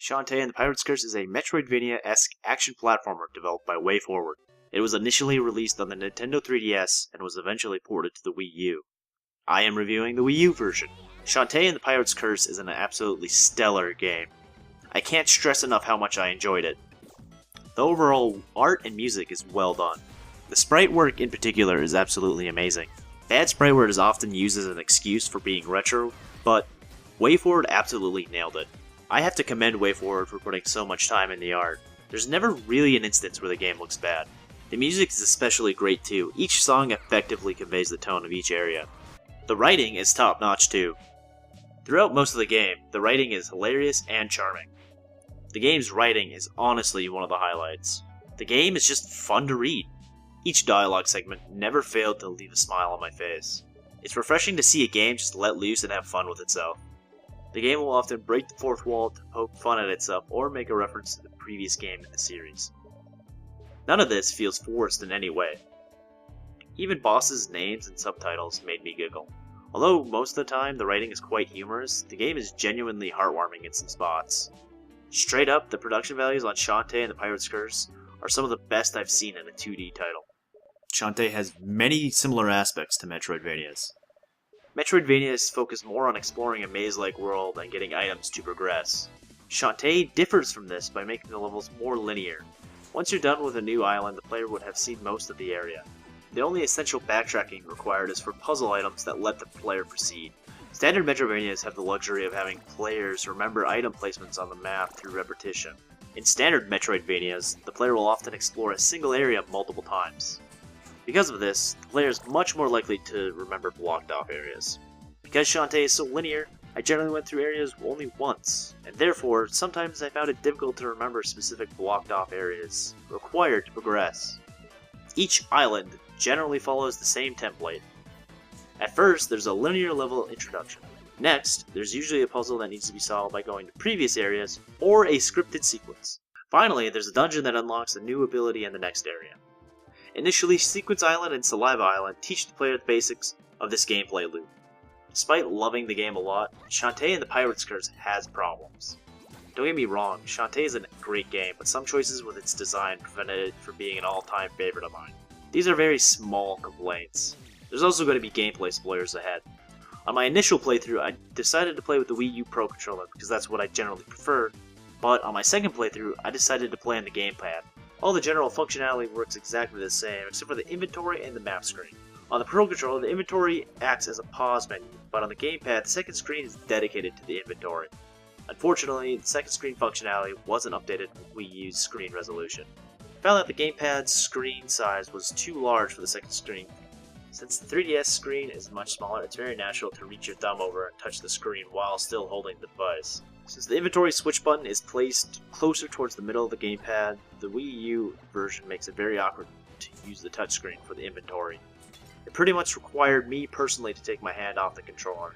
Shantae and the Pirate's Curse is a Metroidvania-esque action platformer developed by WayForward. It was initially released on the Nintendo 3DS and was eventually ported to the Wii U. I am reviewing the Wii U version. Shantae and the Pirate's Curse is an absolutely stellar game. I can't stress enough how much I enjoyed it. The overall art and music is well done. The sprite work in particular is absolutely amazing. Bad sprite work is often used as an excuse for being retro, but WayForward absolutely nailed it. I have to commend WayForward for putting so much time in the art. There's never really an instance where the game looks bad. The music is especially great too. Each song effectively conveys the tone of each area. The writing is top notch too. Throughout most of the game, the writing is hilarious and charming. The game's writing is honestly one of the highlights. The game is just fun to read. Each dialogue segment never failed to leave a smile on my face. It's refreshing to see a game just let loose and have fun with itself. The game will often break the fourth wall to poke fun at itself or make a reference to the previous game in the series. None of this feels forced in any way. Even bosses' names and subtitles made me giggle. Although most of the time the writing is quite humorous, the game is genuinely heartwarming in some spots. Straight up, the production values on Shantae and the Pirate's Curse are some of the best I've seen in a 2D title. Shantae has many similar aspects to Metroidvanias. Metroidvanias focus more on exploring a maze-like world and getting items to progress. Shantae differs from this by making the levels more linear. Once you're done with a new island, the player would have seen most of the area. The only essential backtracking required is for puzzle items that let the player proceed. Standard Metroidvanias have the luxury of having players remember item placements on the map through repetition. In standard Metroidvanias, the player will often explore a single area multiple times. Because of this, the player is much more likely to remember blocked off areas. Because Shantae is so linear, I generally went through areas only once, and therefore sometimes I found it difficult to remember specific blocked off areas required to progress. Each island generally follows the same template. At first, there's a linear level introduction. Next, there's usually a puzzle that needs to be solved by going to previous areas, or a scripted sequence. Finally, there's a dungeon that unlocks a new ability in the next area. Initially, Sequence Island and Saliva Island teach the player the basics of this gameplay loop. Despite loving the game a lot, Shantae and the Pirate's Curse has problems. Don't get me wrong, Shantae is a great game, but some choices with its design prevented it from being an all-time favorite of mine. These are very small complaints. There's also going to be gameplay spoilers ahead. On my initial playthrough, I decided to play with the Wii U Pro Controller because that's what I generally prefer, but on my second playthrough, I decided to play on the gamepad. All the general functionality works exactly the same, except for the inventory and the map screen. On the Pro Controller, the inventory acts as a pause menu, but on the gamepad, the second screen is dedicated to the inventory. Unfortunately, the second screen functionality wasn't updated with Wii U's screen resolution. I found that the gamepad's screen size was too large for the second screen. Since the 3DS screen is much smaller, it's very natural to reach your thumb over and touch the screen while still holding the device. Since the inventory switch button is placed closer towards the middle of the gamepad, the Wii U version makes it very awkward to use the touchscreen for the inventory. It pretty much required me personally to take my hand off the controller.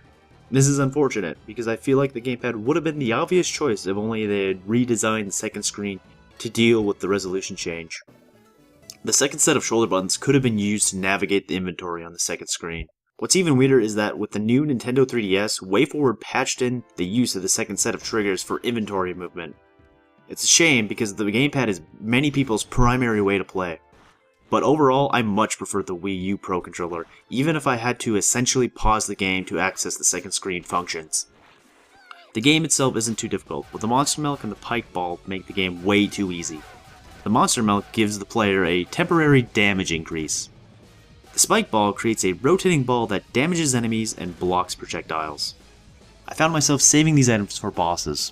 This is unfortunate, because I feel like the gamepad would have been the obvious choice if only they had redesigned the second screen to deal with the resolution change. The second set of shoulder buttons could have been used to navigate the inventory on the second screen. What's even weirder is that with the new Nintendo 3DS, WayForward patched in the use of the second set of triggers for inventory movement. It's a shame because the gamepad is many people's primary way to play. But overall, I much prefer the Wii U Pro Controller, even if I had to essentially pause the game to access the second screen functions. The game itself isn't too difficult, but the Monster Milk and the Pike Ball make the game way too easy. The Monster Milk gives the player a temporary damage increase. The Spike Ball creates a rotating ball that damages enemies and blocks projectiles. I found myself saving these items for bosses.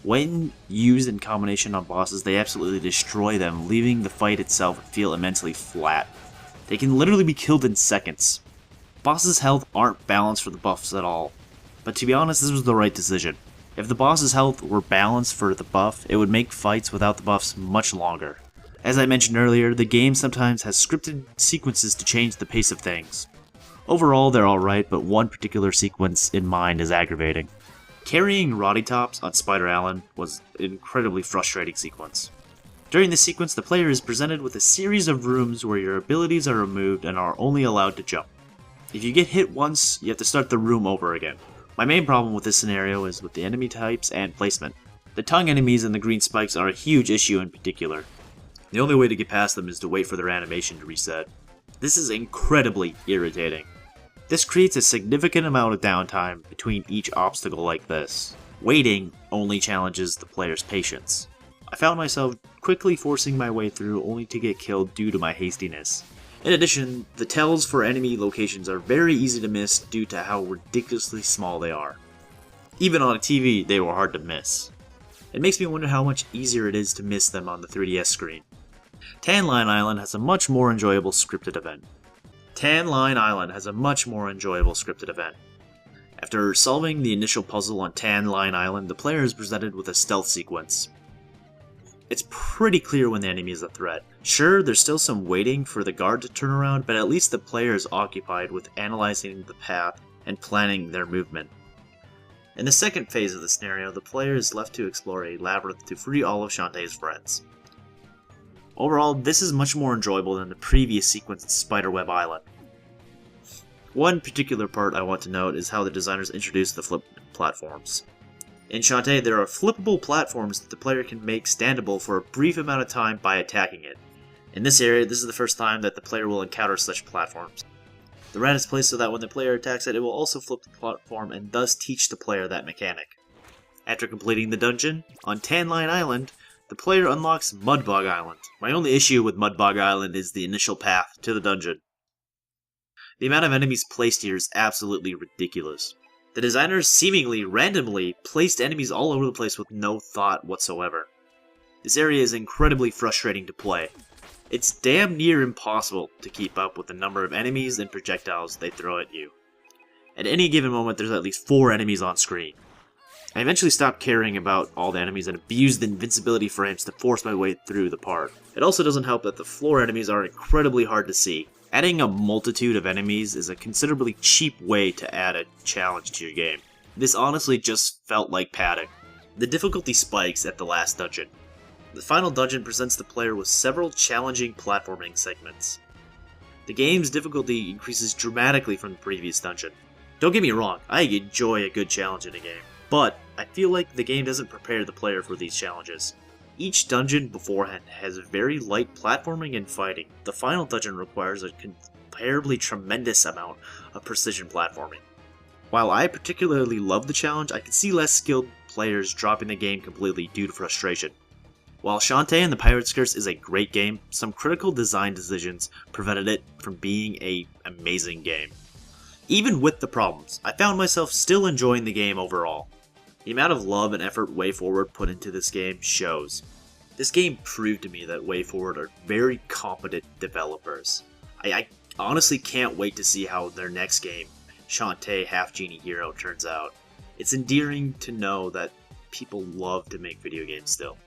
When used in combination on bosses, they absolutely destroy them, leaving the fight itself feel immensely flat. They can literally be killed in seconds. Bosses' health aren't balanced for the buffs at all, but to be honest, this was the right decision. If the boss's health were balanced for the buff, it would make fights without the buffs much longer. As I mentioned earlier, the game sometimes has scripted sequences to change the pace of things. Overall, they're alright, but one particular sequence in mind is aggravating. Carrying Roddy Tops on Spider Island was an incredibly frustrating sequence. During this sequence, the player is presented with a series of rooms where your abilities are removed and are only allowed to jump. If you get hit once, you have to start the room over again. My main problem with this scenario is with the enemy types and placement. The tongue enemies and the green spikes are a huge issue in particular. The only way to get past them is to wait for their animation to reset. This is incredibly irritating. This creates a significant amount of downtime between each obstacle like this. Waiting only challenges the player's patience. I found myself quickly forcing my way through only to get killed due to my hastiness. In addition, the tells for enemy locations are very easy to miss due to how ridiculously small they are. Even on a TV, they were hard to miss. It makes me wonder how much easier it is to miss them on the 3DS screen. Tan Line Island has a much more enjoyable scripted event. After solving the initial puzzle on Tan Line Island, the player is presented with a stealth sequence. It's pretty clear when the enemy is a threat. Sure, there's still some waiting for the guard to turn around, but at least the player is occupied with analyzing the path and planning their movement. In the second phase of the scenario, the player is left to explore a labyrinth to free all of Shantae's friends. Overall, this is much more enjoyable than the previous sequence in Spiderweb Island. One particular part I want to note is how the designers introduced the flip platforms. In Shantae, there are flippable platforms that the player can make standable for a brief amount of time by attacking it. In this area, this is the first time that the player will encounter such platforms. The rat is placed so that when the player attacks it, it will also flip the platform and thus teach the player that mechanic. After completing the dungeon, on Tan Line Island, the player unlocks Mudbog Island. My only issue with Mudbog Island is the initial path to the dungeon. The amount of enemies placed here is absolutely ridiculous. The designers seemingly randomly placed enemies all over the place with no thought whatsoever. This area is incredibly frustrating to play. It's damn near impossible to keep up with the number of enemies and projectiles they throw at you. At any given moment, there's at least 4 enemies on screen. I eventually stopped caring about all the enemies and abused the invincibility frames to force my way through the part. It also doesn't help that the floor enemies are incredibly hard to see. Adding a multitude of enemies is a considerably cheap way to add a challenge to your game. This honestly just felt like padding. The difficulty spikes at the last dungeon. The final dungeon presents the player with several challenging platforming segments. The game's difficulty increases dramatically from the previous dungeon. Don't get me wrong, I enjoy a good challenge in a game, but I feel like the game doesn't prepare the player for these challenges. Each dungeon beforehand has very light platforming and fighting. The final dungeon requires a comparably tremendous amount of precision platforming. While I particularly love the challenge, I can see less skilled players dropping the game completely due to frustration. While Shantae and the Pirate's Curse is a great game, some critical design decisions prevented it from being an amazing game. Even with the problems, I found myself still enjoying the game overall. The amount of love and effort WayForward put into this game shows. This game proved to me that WayForward are very competent developers. I honestly can't wait to see how their next game, Shantae Half Genie Hero, turns out. It's endearing to know that people love to make video games still.